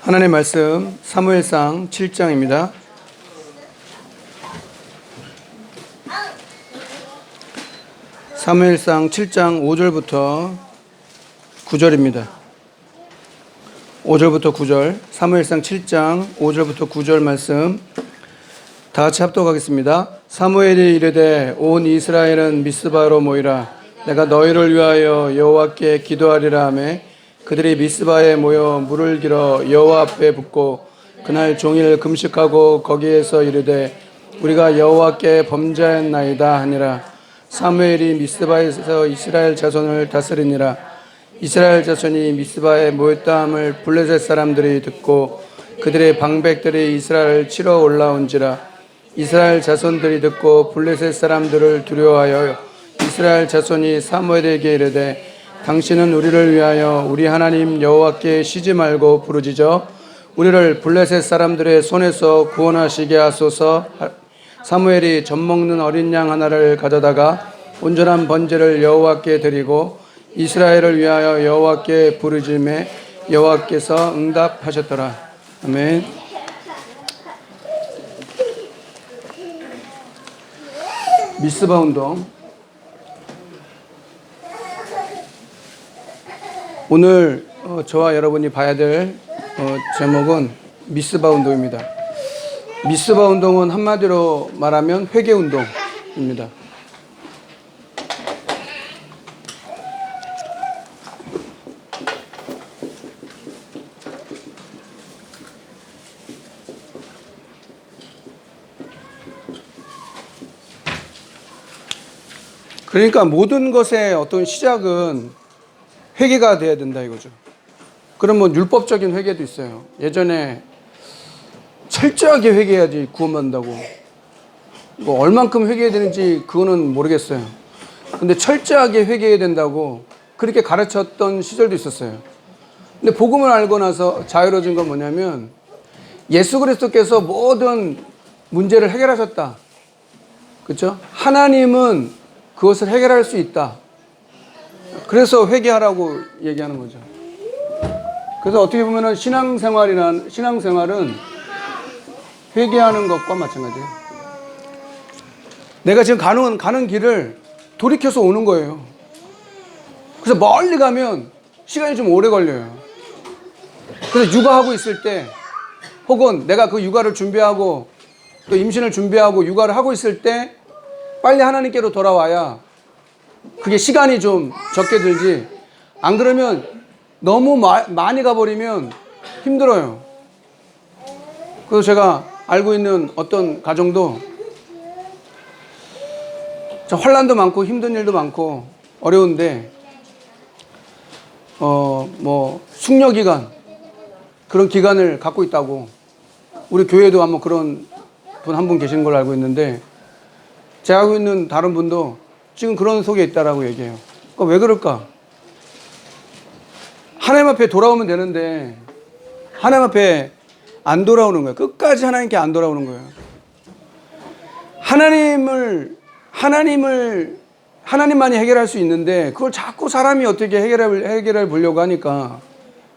하나님의 말씀 사무엘상 7장입니다. 사무엘상 7장 5절부터 9절입니다. 5절부터 9절, 사무엘상 7장 5절부터 9절 말씀 다 같이 합독하겠습니다. 사무엘이 이르되 온 이스라엘은 미스바로 모이라. 내가 너희를 위하여 여호와께 기도하리라 하매 그들이 미스바에 모여 물을 길어 여호와 앞에 붓고 그날 종일 금식하고 거기에서 이르되 우리가 여호와께 범죄하였나이다 하니라. 사무엘이 미스바에서 이스라엘 자손을 다스리니라. 이스라엘 자손이 미스바에 모였다 함을 블레셋 사람들이 듣고 그들의 방백들이 이스라엘을 치러 올라온지라. 이스라엘 자손들이 듣고 블레셋 사람들을 두려워하여 이스라엘 자손이 사무엘에게 이르되 당신은 우리를 위하여 우리 하나님 여호와께 쉬지 말고 부르짖어 우리를 블레셋 사람들의 손에서 구원하시게 하소서. 사무엘이 젖먹는 어린 양 하나를 가져다가 온전한 번제를 여호와께 드리고 이스라엘을 위하여 여호와께 부르짖매 여호와께서 응답하셨더라. 아멘. 미스바 운동. 오늘 저와 여러분이 봐야 될 제목은 미스바 운동입니다. 미스바 운동은 한마디로 말하면 회개 운동입니다. 그러니까 모든 것의 어떤 시작은 회개가 돼야 된다 이거죠. 그럼 뭐 율법적인 회개도 있어요. 예전에 철저하게 회개해야지 구원받는다고. 뭐 얼만큼 회개해야 되는지 그거는 모르겠어요. 근데 철저하게 회개해야 된다고 그렇게 가르쳤던 시절도 있었어요. 근데 복음을 알고 나서 자유로워진 건 뭐냐면 예수 그리스도께서 모든 문제를 해결하셨다. 그렇죠? 하나님은 그것을 해결할 수 있다. 그래서 회개하라고 얘기하는 거죠. 그래서 어떻게 보면은 신앙생활은 회개하는 것과 마찬가지예요. 내가 지금 가는 길을 돌이켜서 오는 거예요. 그래서 멀리 가면 시간이 좀 오래 걸려요. 그래서 육아하고 있을 때 혹은 내가 그 육아를 준비하고 또 임신을 준비하고 육아를 하고 있을 때 빨리 하나님께로 돌아와야 그게 시간이 좀 적게 들지. 안 그러면 너무 많이 가버리면 힘들어요. 그래서 제가 알고 있는 어떤 가정도 환난도 많고 힘든 일도 많고 어려운데 숙려 기간 그런 기간을 갖고 있다고. 우리 교회도 한번 그런 분 한 분 계신 걸로 알고 있는데 제가 알고 있는 다른 분도 지금 그런 속에 있다라고 얘기해요. 그러니까 왜 그럴까? 하나님 앞에 돌아오면 되는데 하나님 앞에 안 돌아오는 거예요. 끝까지 하나님께 안 돌아오는 거예요. 하나님만이 해결할 수 있는데 그걸 자꾸 사람이 어떻게 해결해 보려고 하니까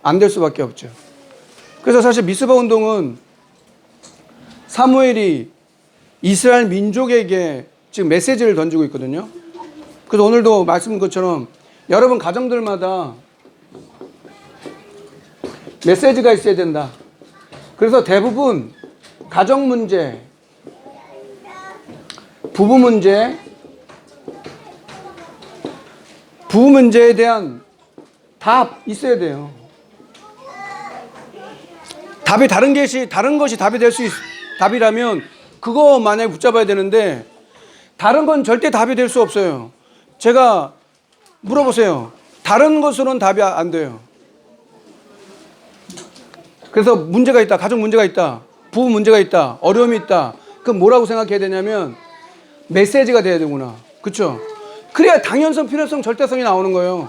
안 될 수밖에 없죠. 그래서 사실 미스바 운동은 사무엘이 이스라엘 민족에게 지금 메시지를 던지고 있거든요. 그래서 오늘도 말씀 것처럼 여러분 가정들마다 메시지가 있어야 된다. 그래서 대부분 가정 문제, 부부 문제에 대한 답 있어야 돼요. 답이 다른 것이 답이 될 수 답이라면 그거 만약에 붙잡아야 되는데 다른 건 절대 답이 될 수 없어요. 제가 물어보세요. 다른 것으로는 답이 안 돼요. 그래서 문제가 있다. 가족 문제가 있다. 부부 문제가 있다. 어려움이 있다. 그럼 뭐라고 생각해야 되냐면 메시지가 돼야 되구나. 그렇죠? 그래야 당연성, 필요성, 절대성이 나오는 거예요.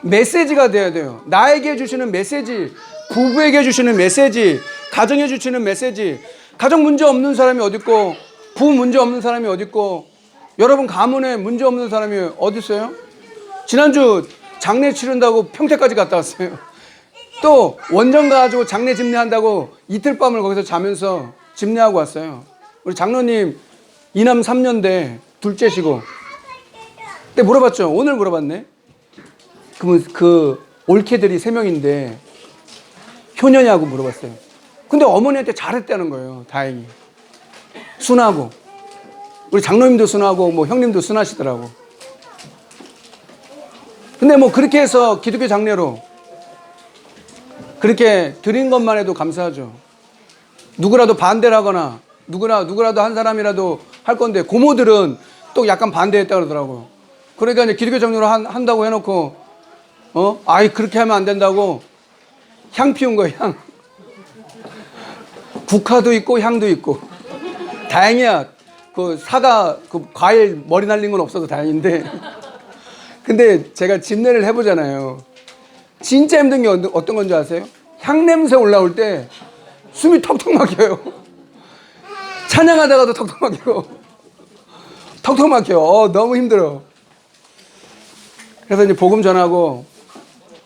메시지가 돼야 돼요. 나에게 주시는 메시지, 부부에게 주시는 메시지, 가정에 주시는 메시지. 가정 문제 없는 사람이 어디 있고 부부 문제 없는 사람이 어디 있고 여러분 가문에 문제 없는 사람이 어디 있어요? 지난주 장례 치른다고 평택까지 갔다 왔어요. 또 원정 가가지고 장례 집례한다고 이틀 밤을 거기서 자면서 집례하고 왔어요. 우리 장로님 이남 3년대 둘째시고. 근데 물어봤죠. 오늘 물어봤네. 그러면 그 올케들이 3명인데 효녀냐고 물어봤어요. 근데 어머니한테 잘했다는 거예요. 다행히. 순하고. 우리 장로님도 순하고 뭐 형님도 순하시더라고. 근데 뭐 그렇게 해서 기독교 장례로 그렇게 드린 것만 해도 감사하죠. 누구라도 반대를 하거나 누구라도 한 사람이라도 할 건데 고모들은 또 약간 반대했다 그러더라고요. 그러니까 이제 기독교 장례로 한다고 해놓고 아이 그렇게 하면 안 된다고 향 피운 거예요. 향. 국화도 있고 향도 있고. 다행이야. 그 사과 그 과일 머리 날린 건 없어서 다행인데. 근데 제가 집례를 해보잖아요. 진짜 힘든 게 어떤 건지 아세요? 향냄새 올라올 때 숨이 턱턱 막혀요. 찬양하다가도 턱턱 막히고 턱턱 막혀요. 너무 힘들어. 그래서 이제 복음 전하고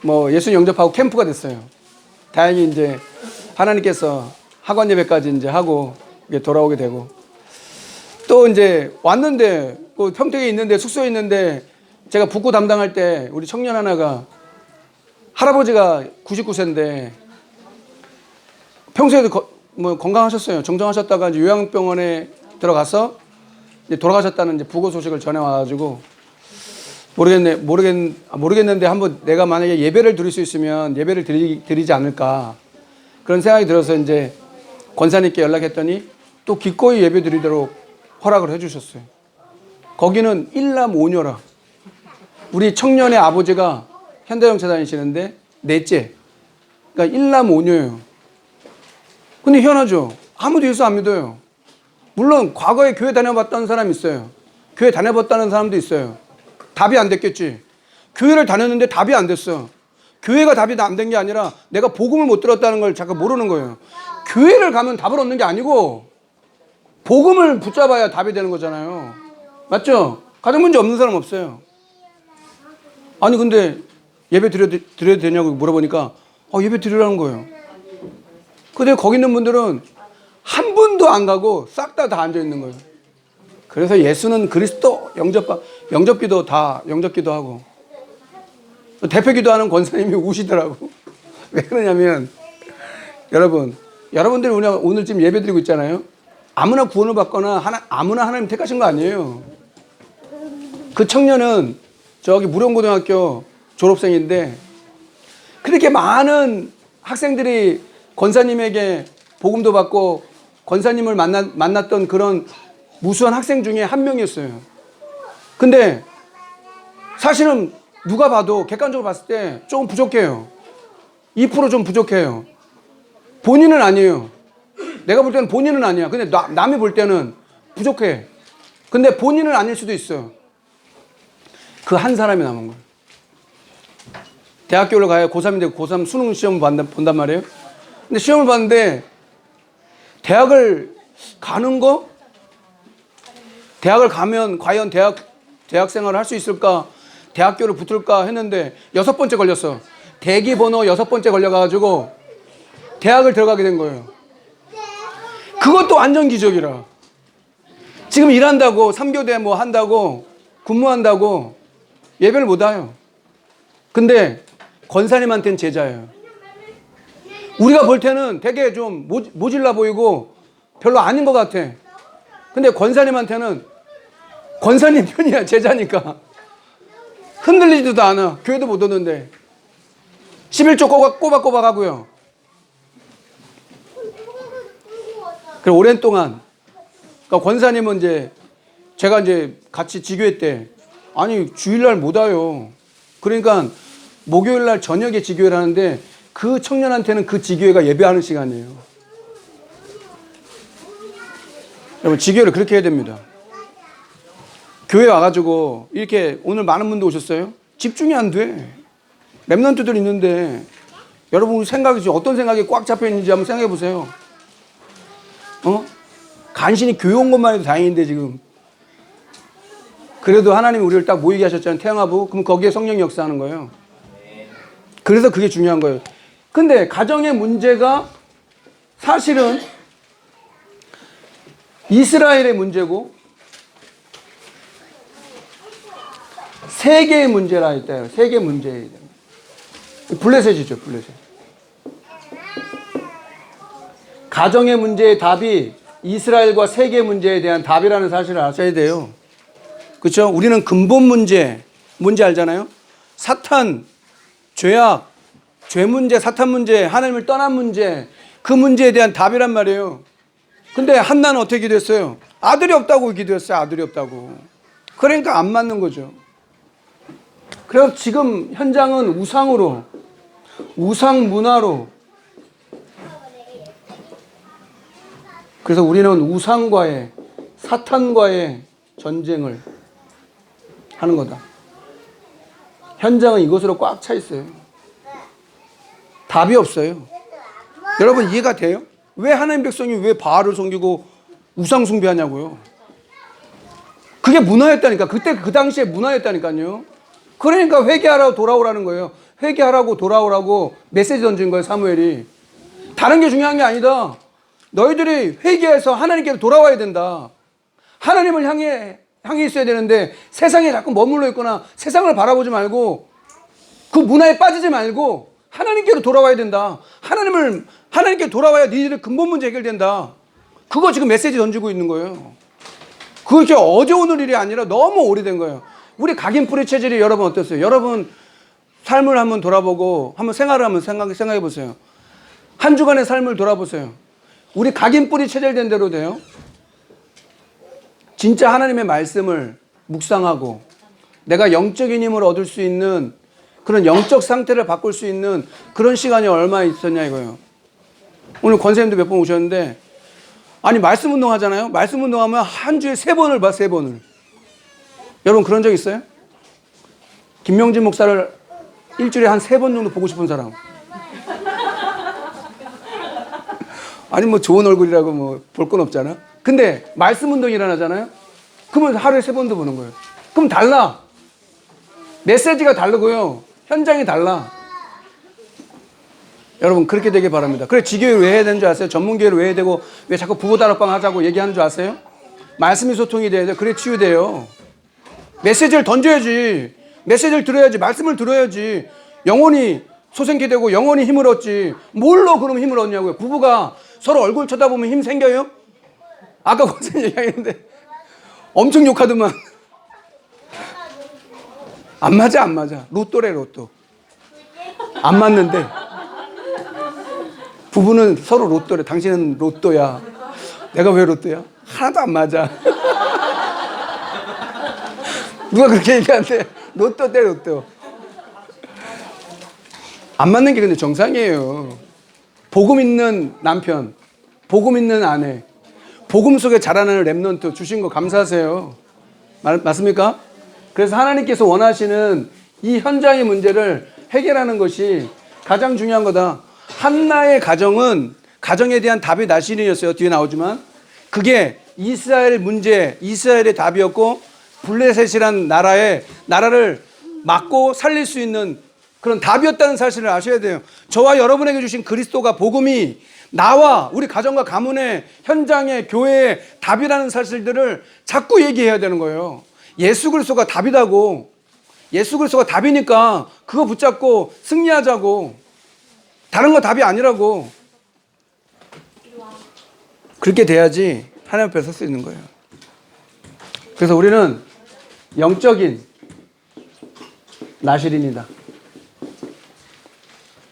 뭐 예수 영접하고 캠프가 됐어요. 다행히 이제 하나님께서 학원 예배까지 이제 하고 돌아오게 되고 또 이제 왔는데 그 평택에 있는데 숙소에 있는데 제가 북구 담당할 때 우리 청년 하나가 할아버지가 99세인데 평소에도 뭐 건강하셨어요. 정정하셨다가 이제 요양병원에 들어가서 이제 돌아가셨다는 이제 부고 소식을 전해 와가지고 모르겠는데 한번 내가 만약에 예배를 드릴 수 있으면 예배를 드리지 않을까 그런 생각이 들어서 이제 권사님께 연락했더니 또 기꺼이 예배 드리도록 허락을 해주셨어요. 거기는 일남 오녀라. 우리 청년의 아버지가 현대영체 다니시는데 넷째. 그러니까 일남 오녀예요. 근데 희한하죠. 아무도 예수 안 믿어요. 물론 과거에 교회 다녀봤다는 사람이 있어요. 교회 다녀봤다는 사람도 있어요. 답이 안 됐겠지. 교회를 다녔는데 답이 안 됐어. 교회가 답이 안 된 게 아니라 내가 복음을 못 들었다는 걸 잠깐 모르는 거예요. 교회를 가면 답을 얻는 게 아니고 복음을 붙잡아야 답이 되는 거잖아요. 맞죠? 가정 문제 없는 사람 없어요. 아니 근데 예배 드려도 되냐고 물어보니까 예배 드리라는 거예요. 근데 거기 있는 분들은 한 분도 안 가고 싹 다 앉아 있는 거예요. 그래서 예수는 그리스도 영접기도 다 영접기도 하고 대표 기도하는 권사님이 우시더라고. 왜 그러냐면 여러분들이 오늘 지금 예배 드리고 있잖아요. 아무나 구원을 받거나 아무나 하나님 택하신 거 아니에요. 그 청년은 저기 무령고등학교 졸업생인데 그렇게 많은 학생들이 권사님에게 복음도 받고 권사님을 만났던 그런 무수한 학생 중에 한 명이었어요. 근데 사실은 누가 봐도 객관적으로 봤을 때 조금 부족해요. 2%좀 부족해요. 본인은 아니에요. 내가 볼 때는 본인은 아니야. 근데 남이 볼 때는 부족해. 근데 본인은 아닐 수도 있어요. 그 한 사람이 남은 거예요. 대학교를 가야 고3인데 고3 수능 시험을 본단 말이에요. 근데 시험을 봤는데 대학을 가는 거? 대학을 가면 과연 대학 생활을 할 수 있을까? 대학교를 붙을까 했는데 6번째 걸렸어. 대기 번호 6번째 걸려가지고 대학을 들어가게 된 거예요. 그것도 완전 기적이라. 지금 일한다고 3교대 뭐 한다고 근무한다고 예배를 못 와요. 근데 권사님한테는 제자예요. 우리가 볼 때는 되게 좀 모질라 보이고 별로 아닌 것 같아. 근데 권사님한테는 권사님 편이야. 제자니까 흔들리지도 않아. 교회도 못 오는데 11조 꼬박꼬박 하고요. 그리고 오랜 동안 그러니까 권사님은 이제 제가 이제 같이 지교회 때 아니 주일날 못 와요. 그러니까 목요일날 저녁에 지교회를 하는데 그 청년한테는 그 지교회가 예배하는 시간이에요. 여러분 지교회를 그렇게 해야 됩니다. 교회 와가지고 이렇게 오늘 많은 분들 오셨어요. 집중이 안 돼. 랩런트들 있는데 여러분 생각이 어떤 생각이 꽉 잡혀 있는지 한번 생각해 보세요. 간신히 교회 온 것만 해도 다행인데 지금 그래도 하나님이 우리를 딱 모이게 하셨잖아요. 태양하부. 그럼 거기에 성령이 역사하는 거예요. 그래서 그게 중요한 거예요. 근데 가정의 문제가 사실은 이스라엘의 문제고 세계의 문제라 했대요. 세계 문제예요. 블레셋이죠, 블레셋. 가정의 문제의 답이 이스라엘과 세계 문제에 대한 답이라는 사실을 아셔야 돼요. 그렇죠? 우리는 근본 문제, 뭔지 알잖아요? 사탄, 죄악, 죄 문제, 사탄 문제, 하나님을 떠난 문제, 그 문제에 대한 답이란 말이에요. 근데 한나는 어떻게 기도했어요? 아들이 없다고 기도했어요. 아들이 없다고. 그러니까 안 맞는 거죠. 그래서 지금 현장은 우상으로, 우상 문화로, 그래서 우리는 우상과의, 사탄과의 전쟁을 하는 거다. 현장은 이것으로 꽉 차 있어요. 답이 없어요. 여러분 이해가 돼요? 왜 하나님 백성이 왜 바알을 섬기고 우상 숭배하냐고요? 그게 문화였다니까. 그때 그 당시에 문화였다니까요. 그러니까 회개하라고 돌아오라는 거예요. 회개하라고 돌아오라고 메시지 던진 거예요, 사무엘이. 다른 게 중요한 게 아니다. 너희들이 회개해서 하나님께로 돌아와야 된다. 하나님을 향해 있어야 되는데 세상에 자꾸 머물러 있거나 세상을 바라보지 말고 그 문화에 빠지지 말고 하나님께로 돌아와야 된다. 하나님께 돌아와야 니들의 근본 문제 해결된다. 그거 지금 메시지 던지고 있는 거예요. 그게 어제 오늘 일이 아니라 너무 오래된 거예요. 우리 각인뿌리 체질이 여러분 어땠어요? 여러분 삶을 한번 돌아보고 한번 생활을 한번 생각해 보세요. 한 주간의 삶을 돌아보세요. 우리 각인뿌리 체질된 대로 돼요. 진짜 하나님의 말씀을 묵상하고 내가 영적인 힘을 얻을 수 있는 그런 영적 상태를 바꿀 수 있는 그런 시간이 얼마 있었냐 이거예요. 오늘 권사님도 몇 번 오셨는데 아니 말씀 운동 하잖아요. 말씀 운동하면 한 주에 3번을 봐. 3번을. 여러분 그런 적 있어요? 김명진 목사를 일주일에 한 3번 정도 보고 싶은 사람. 아니 뭐 좋은 얼굴이라고 뭐 볼 건 없잖아. 근데 말씀 운동이 일어나잖아요. 그러면 하루에 3번도 보는 거예요. 그럼 달라. 메시지가 다르고요. 현장이 달라. 여러분 그렇게 되길 바랍니다. 그래 지교회를 왜 해야 되는 줄 아세요? 전문교회를 왜 해야 되고 왜 자꾸 부부다락방 하자고 얘기하는 줄 아세요? 말씀이 소통이 돼야 돼. 그래 치유돼요. 메시지를 던져야지. 메시지를 들어야지. 말씀을 들어야지. 영혼이 소생케 되고 영혼이 힘을 얻지. 뭘로 그럼 힘을 얻냐고요. 부부가 서로 얼굴 쳐다보면 힘 생겨요? 아까 권사님 얘기했는데 엄청 욕하더만. 안 맞아 안 맞아. 로또래 로또. 안 맞는데 부부는 서로 로또래. 당신은 로또야. 내가 왜 로또야? 하나도 안 맞아. 누가 그렇게 얘기하는데 로또 대 로또. 안 맞는 게 근데 정상이에요. 복음 있는 남편, 복음 있는 아내, 복음 속에 자라나는 랩넌트 주신 거 감사하세요. 맞습니까? 그래서 하나님께서 원하시는 이 현장의 문제를 해결하는 것이 가장 중요한 거다. 한나의 가정은 가정에 대한 답이 나시린이었어요. 뒤에 나오지만 그게 이스라엘 문제, 이스라엘의 답이었고 블레셋이란 나라를 막고 살릴 수 있는 그런 답이었다는 사실을 아셔야 돼요. 저와 여러분에게 주신 그리스도가 복음이 나와 우리 가정과 가문의 현장의 교회의 답이라는 사실들을 자꾸 얘기해야 되는 거예요. 예수 그리스도가 답이다고. 예수 그리스도가 답이니까 그거 붙잡고 승리하자고. 다른 거 답이 아니라고. 그렇게 돼야지 하나님 앞에 설 수 있는 거예요. 그래서 우리는 영적인 나시린이다.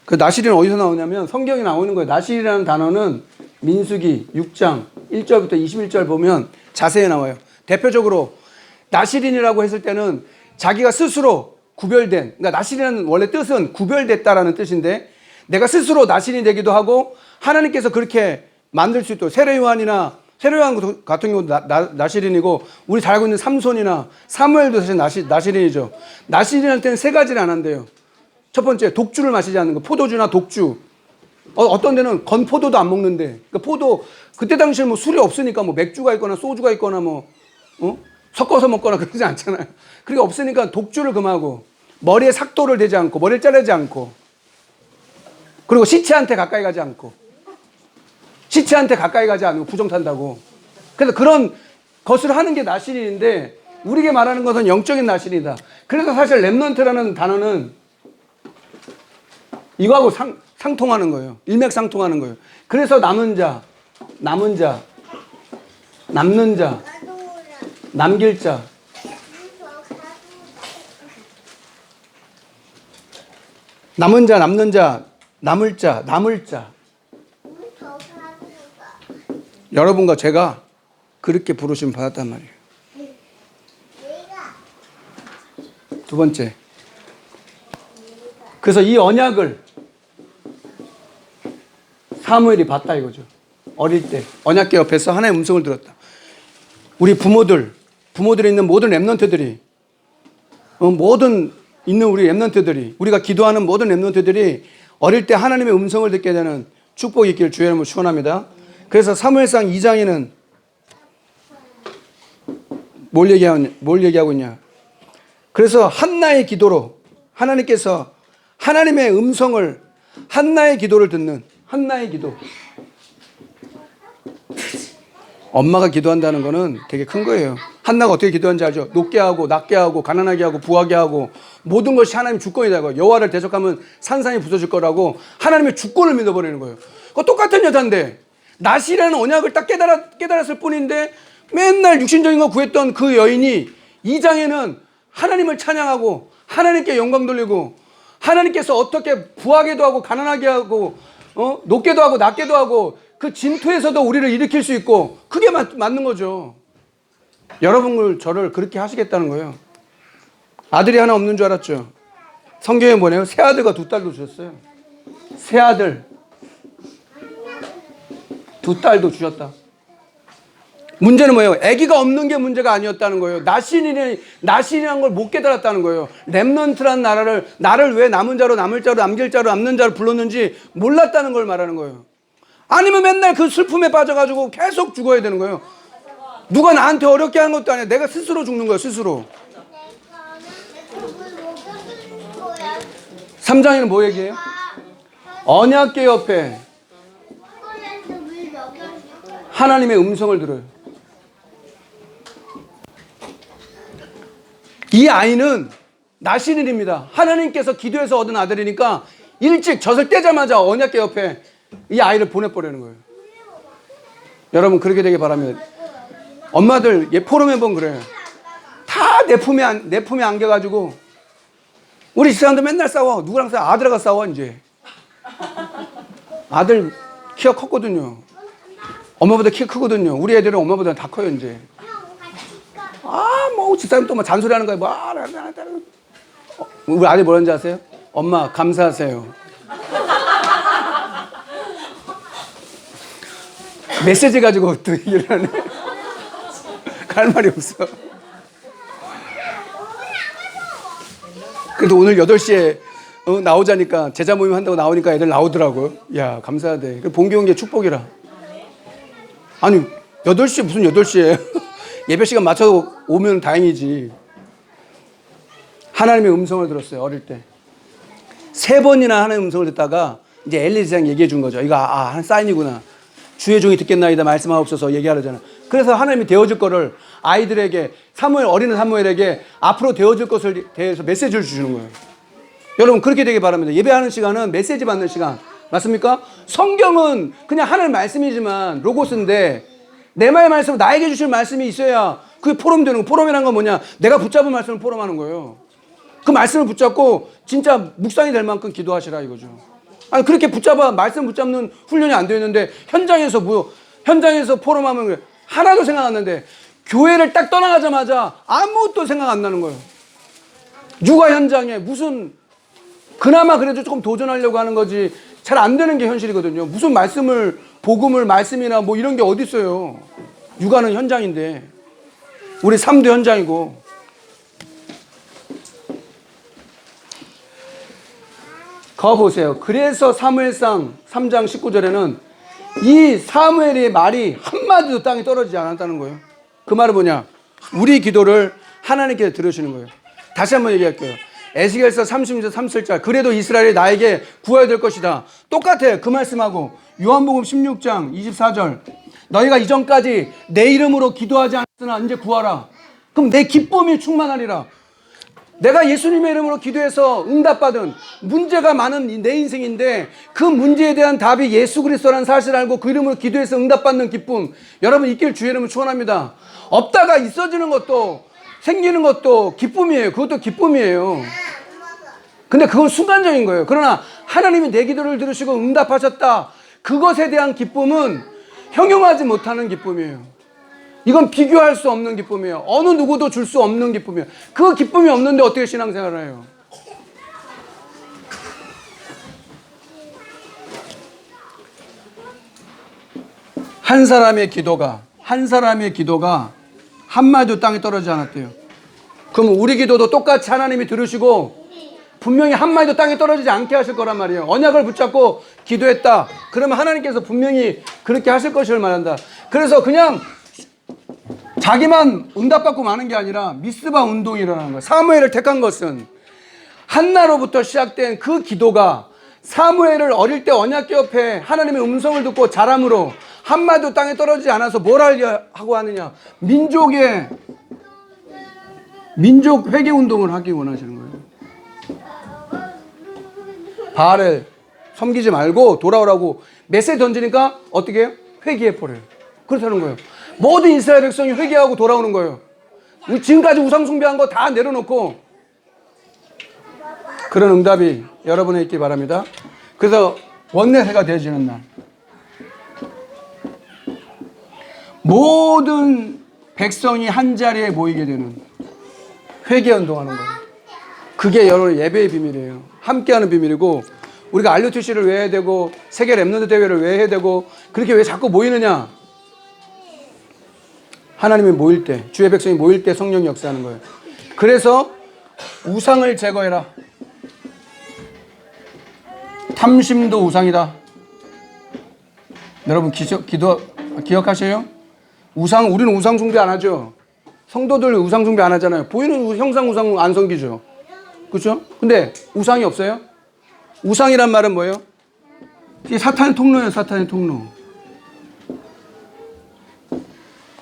그 나시린은 어디서 나오냐면 성경에 나오는 거예요. 나시린이라는 단어는 민수기 6장 1절부터 21절 보면 자세히 나와요. 대표적으로 나시린이라고 했을 때는 자기가 스스로 구별된, 그러니까 나시린은 원래 뜻은 구별됐다라는 뜻인데 내가 스스로 나시린이 되기도 하고 하나님께서 그렇게 만들 수 있도록 세례요한 같은 경우도 나시린이고 우리 잘 알고 있는 삼손이나 사무엘도 사실 나시린이죠. 나시린할 때는 3가지를 안 한대요. 첫 번째, 독주를 마시지 않는 거. 포도주나 독주. 어떤 데는 건포도도 안 먹는데. 그러니까 포도, 그때 당시에 뭐 술이 없으니까 뭐 맥주가 있거나 소주가 있거나 섞어서 먹거나 그러지 않잖아요. 그게 없으니까 독주를 금하고, 머리에 삭도를 대지 않고, 머리를 자르지 않고. 그리고 시체한테 가까이 가지 않고, 시체한테 가까이 가지 않고 부정 탄다고. 그래서 그런 것을 하는 게 나신인데, 우리에게 말하는 것은 영적인 나신이다. 그래서 사실 렘넌트라는 단어는 이거하고 상통하는 거예요. 일맥상통하는 거예요. 그래서 남은 자, 남는 자, 남길 자. 남은 자, 남는 자, 남을 자, 남을 자. 여러분과 제가 그렇게 부르심 받았단 말이에요. 두 번째. 그래서 이 언약을 사무엘이 봤다 이거죠. 어릴 때 언약궤 옆에서 하나님의 음성을 들었다. 우리 부모들이 있는 모든 렘넌트들이, 모든 있는 우리 렘넌트들이, 우리가 기도하는 모든 렘넌트들이 어릴 때 하나님의 음성을 듣게 되는 축복이 있기를 주의 이름으로 축원합니다. 그래서 사무엘상 2장에는 뭘 얘기하고 있냐? 그래서 한나의 기도로 하나님께서 하나님의 음성을, 한나의 기도를 듣는, 한나의 기도. 엄마가 기도한다는 거는 되게 큰 거예요. 한나가 어떻게 기도하는지 알죠? 높게 하고 낮게 하고 가난하게 하고 부하게 하고 모든 것이 하나님 주권이라고. 여호와를 대적하면 산산이 부서질 거라고 하나님의 주권을 믿어버리는 거예요. 그 똑같은 여자인데 나시라는 언약을 딱 깨달았을 뿐인데 맨날 육신적인 거 구했던 그 여인이 2장에는 하나님을 찬양하고 하나님께 영광 돌리고 하나님께서 어떻게 부하게도 하고 가난하게 하고 높게도 하고 낮게도 하고 그 진토에서도 우리를 일으킬 수 있고, 그게 맞는 거죠. 여러분을 저를 그렇게 하시겠다는 거예요. 아들이 하나 없는 줄 알았죠. 성경에 뭐냐면 새 아들과 두 딸도 주셨어요. 새 아들 두 딸도 주셨다. 문제는 뭐예요? 아기가 없는 게 문제가 아니었다는 거예요. 나신이라는 걸 못 깨달았다는 거예요. 렘넌트란 나를 왜 남은 자로 남을 자로 남길 자로 남는 자로 불렀는지 몰랐다는 걸 말하는 거예요. 아니면 맨날 그 슬픔에 빠져가지고 계속 죽어야 되는 거예요. 누가 나한테 어렵게 하는 것도 아니야. 내가 스스로 죽는 거예요. 스스로. 3장에는 뭐 얘기해요? 언약궤 옆에 하나님의 음성을 들어요. 이 아이는 나신일입니다. 하나님께서 기도해서 얻은 아들이니까 일찍 젖을 떼자마자 언약궤 옆에 이 아이를 보내버리는 거예요. 여러분 그렇게 되길 바랍니다. 엄마들 포럼에 보면 그래요. 다 내 품에 안겨가지고 우리 집사람도 맨날 싸워. 누구랑 싸워? 아들하고 싸워 이제. 아들 키가 컸거든요. 엄마보다 키 크거든요. 우리 애들은 엄마보다 다 커요 이제. 뭐 집사람 또 막 잔소리하는 거야. 우리 아들 뭐라는지 아세요? 엄마 감사하세요. 메시지 가지고 또 얘기를 하네. 갈 말이 없어. 그래도 오늘 8시에 나오자니까 제자 모임 한다고 나오니까 애들 나오더라고요. 야 감사하대. 본교 온 게 축복이라. 아니 8시 무슨 8시에 예배 시간 맞춰서 오면 다행이지. 하나님의 음성을 들었어요. 어릴 때 3번이나 하나님의 음성을 듣다가 이제 엘리사장 얘기해 준 거죠. 이거 한 사인이구나. 주의 종이 듣겠나이다 말씀하옵소서 얘기하려잖아. 그래서 하나님이 되어줄 거를 아이들에게 어린 사무엘에게 앞으로 되어줄 것을 대해서 메시지를 주시는 거예요. 여러분 그렇게 되길 바랍니다. 예배하는 시간은 메시지 받는 시간 맞습니까? 성경은 그냥 하나님 말씀이지만 로고스인데 내 말씀은 나에게 주실 말씀이 있어야 그게 포럼 되는 거. 포럼이란 건 뭐냐? 내가 붙잡은 말씀을 포럼하는 거예요. 그 말씀을 붙잡고 진짜 묵상이 될 만큼 기도하시라 이거죠. 아니 그렇게 말씀 붙잡는 훈련이 안 되어 있는데 현장에서 포럼하면 하나도 생각 안 나는데 교회를 딱 떠나가자마자 아무것도 생각 안 나는 거예요. 육아 현장에 무슨 그나마 그래도 조금 도전하려고 하는 거지 잘 안 되는 게 현실이거든요. 무슨 복음을 말씀이나 뭐 이런 게 어디 있어요. 육아는 현장인데 우리 삶도 현장이고. 가보세요. 그래서 사무엘상 3장 19절에는 이 사무엘의 말이 한마디도 땅에 떨어지지 않았다는 거예요. 그 말은 뭐냐? 우리 기도를 하나님께서 들으시는 거예요. 다시 한번 얘기할게요. 에스겔서 30절 3절 그래도 이스라엘이 나에게 구해야 될 것이다. 똑같아. 그 말씀하고 요한복음 16장 24절 너희가 이전까지 내 이름으로 기도하지 않았으나 이제 구하라. 그럼 내 기쁨이 충만하리라. 내가 예수님의 이름으로 기도해서 응답받은 문제가 많은 내 인생인데 그 문제에 대한 답이 예수 그리스도라는 사실을 알고 그 이름으로 기도해서 응답받는 기쁨 여러분 있길 주의 이름으로 축원합니다. 없다가 있어지는 것도 생기는 것도 기쁨이에요. 그것도 기쁨이에요. 근데 그건 순간적인 거예요. 그러나 하나님이 내 기도를 들으시고 응답하셨다. 그것에 대한 기쁨은 형용하지 못하는 기쁨이에요. 이건 비교할 수 없는 기쁨이에요. 어느 누구도 줄 수 없는 기쁨이에요. 그 기쁨이 없는데 어떻게 신앙생활을 해요? 한 사람의 기도가 한마디도 땅에 떨어지지 않았대요. 그럼 우리 기도도 똑같이 하나님이 들으시고 분명히 한마디도 땅에 떨어지지 않게 하실 거란 말이에요. 언약을 붙잡고 기도했다. 그러면 하나님께서 분명히 그렇게 하실 것을 말한다. 그래서 그냥 자기만 응답받고 마는 게 아니라 미스바 운동이 일어나는 거예요. 사무엘을 택한 것은 한나로부터 시작된 그 기도가 사무엘을 어릴 때 언약궤 옆에 하나님의 음성을 듣고 자람으로 한마디도 땅에 떨어지지 않아서 뭘 하고 하느냐. 민족 회개 운동을 하기 원하시는 거예요. 바알을 섬기지 말고 돌아오라고 메시지 던지니까 어떻게 해요? 회개해버려요. 그렇다는 거예요. 모든 이스라엘 백성이 회개하고 돌아오는 거예요. 지금까지 우상 숭배한 거 다 내려놓고 그런 응답이 여러분에 있기 바랍니다. 그래서 원내회가 되어지는 날 모든 백성이 한자리에 모이게 되는 회개 운동하는 거예요. 그게 여러분 예배의 비밀이에요. 함께하는 비밀이고 우리가 RUTC를 왜 해야 되고 세계 랩런트 대회를 왜 해야 되고 그렇게 왜 자꾸 모이느냐. 하나님이 모일 때, 주의 백성이 모일 때 성령이 역사하는 거예요. 그래서 우상을 제거해라. 탐심도 우상이다. 여러분 기억하세요? 우리는 우상 숭배 안 하죠. 성도들 우상 숭배 안 하잖아요. 보이는 형상 우상 안 섬기죠. 그렇죠? 근데 우상이 없어요? 우상이란 말은 뭐예요? 이게 사탄의 통로예요. 사탄의 통로.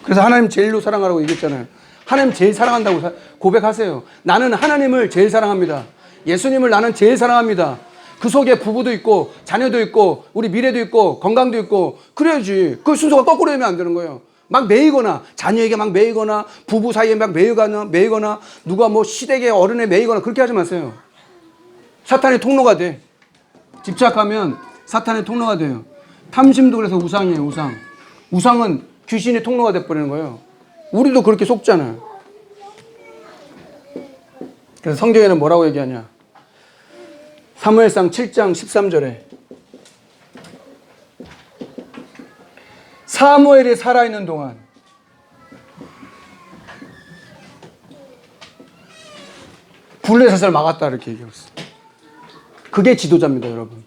그래서 하나님 제일로 사랑하라고 얘기했잖아요. 하나님 제일 사랑한다고 고백하세요. 나는 하나님을 제일 사랑합니다. 예수님을 나는 제일 사랑합니다. 그 속에 부부도 있고 자녀도 있고 우리 미래도 있고 건강도 있고 그래야지. 그 순서가 거꾸로 되면 안 되는 거예요. 막 매이거나 자녀에게 막 매이거나 부부 사이에 막 매이거나 누가 뭐 시댁의 어른에 매이거나 그렇게 하지 마세요. 사탄의 통로가 돼. 집착하면 사탄의 통로가 돼요. 탐심도 그래서 우상이에요. 우상은 귀신의 통로가 돼버리는 거예요. 우리도 그렇게 속잖아요. 그래서 성경에는 뭐라고 얘기하냐. 사무엘상 7장 13절에 사무엘이 살아있는 동안 블레셋을 막았다 이렇게 얘기하고 있어요. 그게 지도자입니다. 여러분.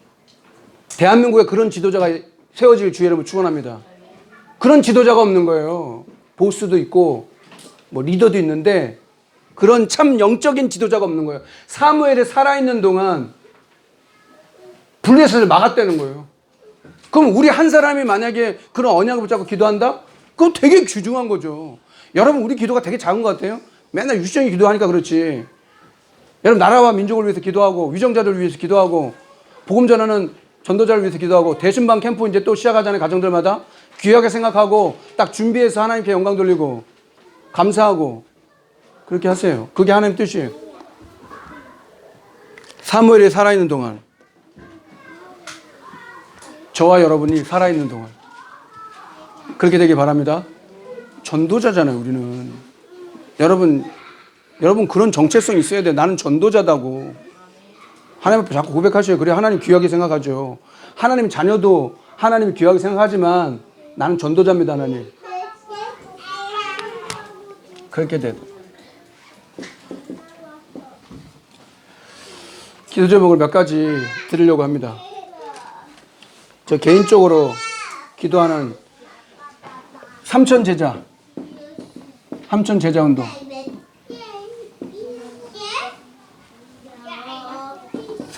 대한민국에 그런 지도자가 세워질 주의 이름을 축원합니다. 그런 지도자가 없는 거예요. 보스도 있고 뭐 리더도 있는데 그런 참 영적인 지도자가 없는 거예요. 사무엘이 살아있는 동안 블레셋을 막았다는 거예요. 그럼 우리 한 사람이 만약에 그런 언약을 붙잡고 기도한다? 그건 되게 귀중한 거죠. 여러분 우리 기도가 되게 작은 것 같아요? 맨날 유시정이 기도하니까 그렇지. 여러분 나라와 민족을 위해서 기도하고 위정자들을 위해서 기도하고 복음 전하는 전도자를 위해서 기도하고 대신방 캠프 이제 또 시작하잖아요. 가정들마다 귀하게 생각하고 딱 준비해서 하나님께 영광 돌리고 감사하고 그렇게 하세요. 그게 하나님 뜻이에요. 사무엘이 살아있는 동안 저와 여러분이 살아있는 동안 그렇게 되길 바랍니다. 전도자잖아요. 우리는 여러분 그런 정체성이 있어야 돼. 나는 전도자다고 하나님 앞에 자꾸 고백하셔요. 그래 하나님 귀하게 생각하죠. 하나님 자녀도 하나님 귀하게 생각하지만 나는 전도자입니다. 하나님 그렇게 돼. 기도 제목을 몇 가지 드리려고 합니다. 저 개인적으로 기도하는 삼천 제자 운동.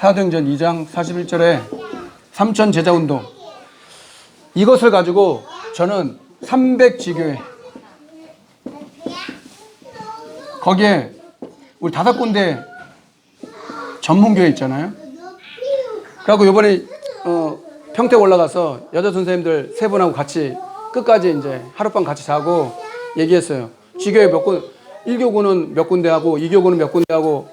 사도행전 2장 41절에 삼천 제자 운동, 이것을 가지고 저는 300지교회, 거기에 우리 5군데 전문교회 있잖아요. 그래갖고 요번에 평택 올라가서 여자 선생님들 3분하고 같이 끝까지 이제 하룻밤 같이 자고 얘기했어요. 지교회 몇 군, 1교구는 몇 군데 하고 2교구는 몇 군데 하고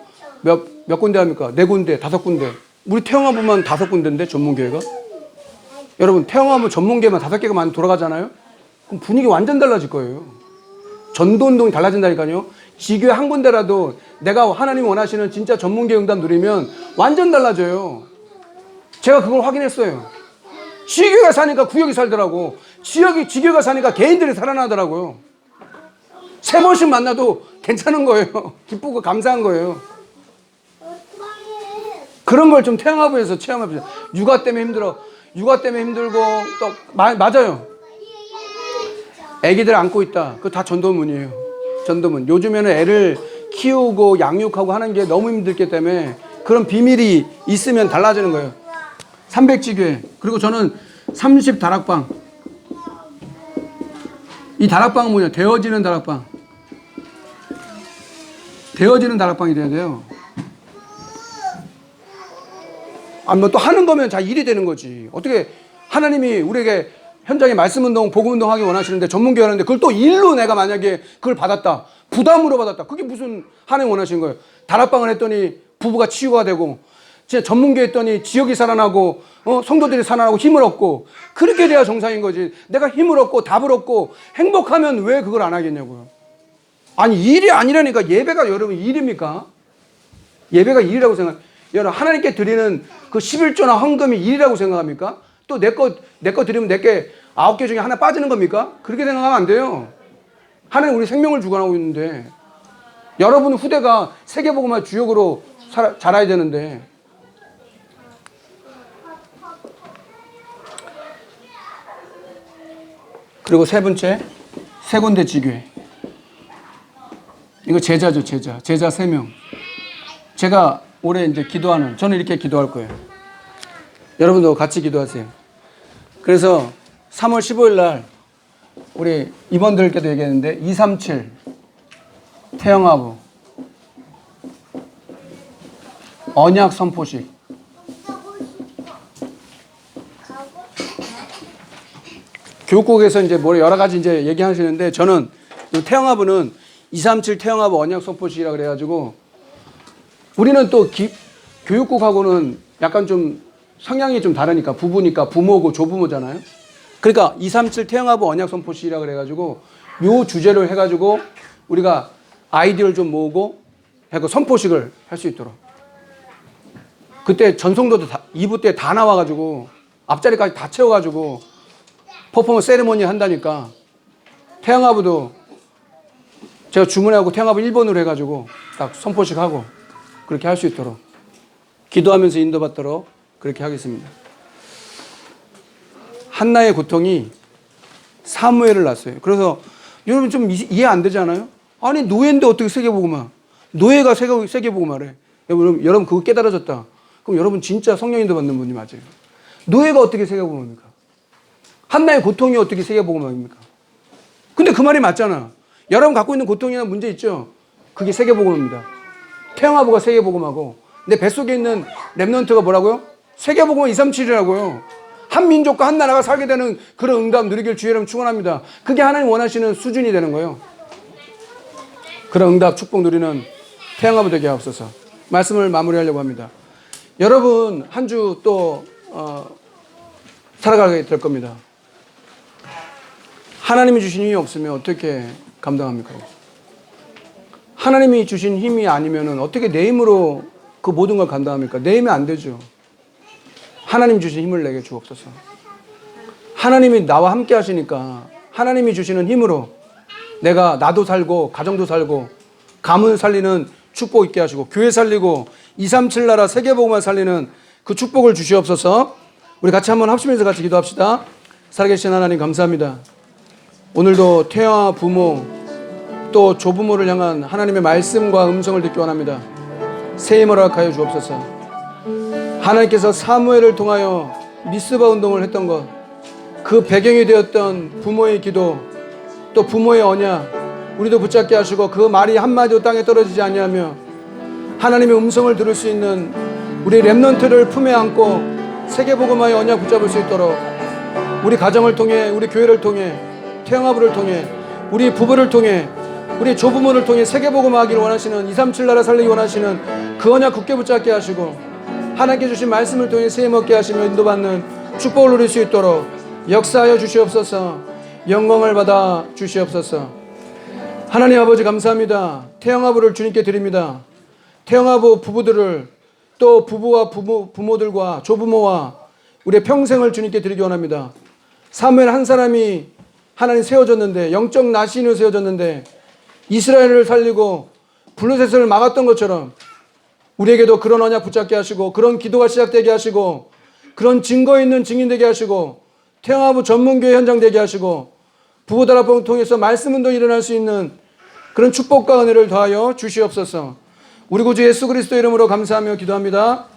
몇 군데 합니까? 4군데, 5군데. 우리 태영아부만 5군데인데 전문교회가. 여러분 태영아부 전문교회만 5개가 돌아가잖아요. 그럼 분위기 완전 달라질 거예요. 전도운동이 달라진다니까요. 지교회 한 군데라도 내가 하나님 원하시는 진짜 전문교회 응답 누리면 완전 달라져요. 제가 그걸 확인했어요. 지교회가 사니까 구역이 살더라고. 지교회가 사니까 개인들이 살아나더라고요. 3번씩 만나도 괜찮은 거예요. 기쁘고 감사한 거예요. 그런 걸 좀 태영아부에서 체험해보세요. 육아 때문에 힘들어. 육아 때문에 힘들고 또 맞아요. 애기들 안고 있다. 그거 다 전도문이에요. 전도문. 요즘에는 애를 키우고 양육하고 하는 게 너무 힘들기 때문에 그런 비밀이 있으면 달라지는 거예요. 300지교회. 그리고 저는 30다락방. 이 다락방은 뭐냐? 되어지는 다락방. 되어지는 다락방이 돼야 돼요. 뭐 또 하는 거면 자 일이 되는 거지. 어떻게 하나님이 우리에게 현장에 말씀운동, 복음운동 하기 원하시는데 전문교회 하는데 그걸 또 일로 내가 만약에 그걸 받았다. 부담으로 받았다. 그게 무슨 하나님 원하시는 거예요. 다락방을 했더니 부부가 치유가 되고 진짜 전문교회 했더니 지역이 살아나고 성도들이 살아나고 힘을 얻고 그렇게 돼야 정상인 거지. 내가 힘을 얻고 답을 얻고 행복하면 왜 그걸 안 하겠냐고요. 아니 일이 아니라니까. 예배가 여러분 일입니까? 예배가 일이라고 생각. 여러분 하나님께 드리는 그 11조나 헌금이 일이라고 생각합니까? 또 내 거 드리면 내게 9개 중에 하나 빠지는 겁니까? 그렇게 생각하면 안 돼요. 하나님 우리 생명을 주관하고 있는데 여러분 후대가 세계복음화 주역으로 자라야 되는데 그리고 3번째 3군데 지교회. 이거 제자죠. 제자 3명. 제가 올해 이제 기도하는, 저는 이렇게 기도할 거예요. 여러분도 같이 기도하세요. 그래서 3월 15일 날 우리 임원들께도 얘기했는데 237 태영아부 언약 선포식. 교육국에서 이제 뭐 여러 가지 이제 얘기하시는데 저는 태영아부는 237 태영아부 언약 선포식이라 그래가지고 우리는 또 교육국하고는 약간 좀 성향이 좀 다르니까 부부니까 부모고 조부모잖아요. 그러니까 237 태영아부 언약 선포식이라 그래가지고 요 주제를 해가지고 우리가 아이디어를 좀 모으고 해서 선포식을 할 수 있도록. 그때 전성도도 2부 때 다 나와가지고 앞자리까지 다 채워가지고 퍼포먼스 세리머니 한다니까 태영아부도 제가 주문하고 태영아부 1번으로 해가지고 딱 선포식 하고 그렇게 할 수 있도록 기도하면서 인도받도록 그렇게 하겠습니다. 한나의 고통이 사무엘을 낳았어요. 그래서 여러분 좀 이해 안 되지 않아요? 아니 노예인데 어떻게 세계복음화? 노예가 세계복음화래. 여러분 그거 깨달아졌다. 그럼 여러분 진짜 성령 인도 받는 분이 맞아요. 노예가 어떻게 세계복음화입니까? 한나의 고통이 어떻게 세계복음화입니까? 근데 그 말이 맞잖아. 여러분 갖고 있는 고통이나 문제 있죠? 그게 세계복음입니다. 태영아부가 세계복음하고 내 뱃속에 있는 렘넌트가 뭐라고요? 세계복음 237이라고요. 한 민족과 한 나라가 살게 되는 그런 응답 누리길 주의 이름 축원합니다. 그게 하나님 원하시는 수준이 되는 거예요. 그런 응답 축복 누리는 태영아부 되게 하옵소서. 말씀을 마무리하려고 합니다. 여러분 한 주 또 살아가게 될 겁니다. 하나님이 주신 힘이 없으면 어떻게 감당합니까? 하나님이 주신 힘이 아니면 어떻게 내 힘으로 그 모든 걸 감당합니까? 내 힘이 안 되죠. 하나님 주신 힘을 내게 주옵소서. 하나님이 나와 함께 하시니까 하나님이 주시는 힘으로 내가 나도 살고 가정도 살고 가문 살리는 축복 있게 하시고 교회 살리고 237 나라 세계복음화 살리는 그 축복을 주시옵소서. 우리 같이 한번 합심해서 같이 기도합시다. 살아계신 하나님 감사합니다. 오늘도 태영아 부모 또 조부모를 향한 하나님의 말씀과 음성을 듣기 원합니다. 새 힘을 허락하여 주옵소서. 하나님께서 사무엘을 통하여 미스바 운동을 했던 것, 그 배경이 되었던 부모의 기도, 또 부모의 언약, 우리도 붙잡게 하시고 그 말이 한마디도 땅에 떨어지지 아니하며 하나님의 음성을 들을 수 있는 우리 렘넌트를 품에 안고 세계복음화의 언약 붙잡을 수 있도록 우리 가정을 통해, 우리 교회를 통해, 태영아부를 통해, 우리 부부를 통해, 우리 조부모를 통해 세계복음화하기를 원하시는 237 나라 살리기 원하시는 그 언약 굳게 붙잡게 하시고 하나님께 주신 말씀을 통해 세임 얻게 하시며 인도받는 축복을 누릴 수 있도록 역사하여 주시옵소서. 영광을 받아 주시옵소서. 하나님 아버지 감사합니다. 태영아부를 주님께 드립니다. 태영아부 부부들을 또 부부와 부모들과 조부모와 우리의 평생을 주님께 드리기 원합니다. 사무엘 한 사람이 하나님 세워졌는데, 영적 나시인으로 세워졌는데 이스라엘을 살리고 블루셋을 막았던 것처럼 우리에게도 그런 언약 붙잡게 하시고 그런 기도가 시작되게 하시고 그런 증거 있는 증인 되게 하시고 태영아부 전문교회 현장 되게 하시고 부부단합봉을 통해서 말씀운동이 일어날 수 있는 그런 축복과 은혜를 더하여 주시옵소서. 우리 구주 예수 그리스도 이름으로 감사하며 기도합니다.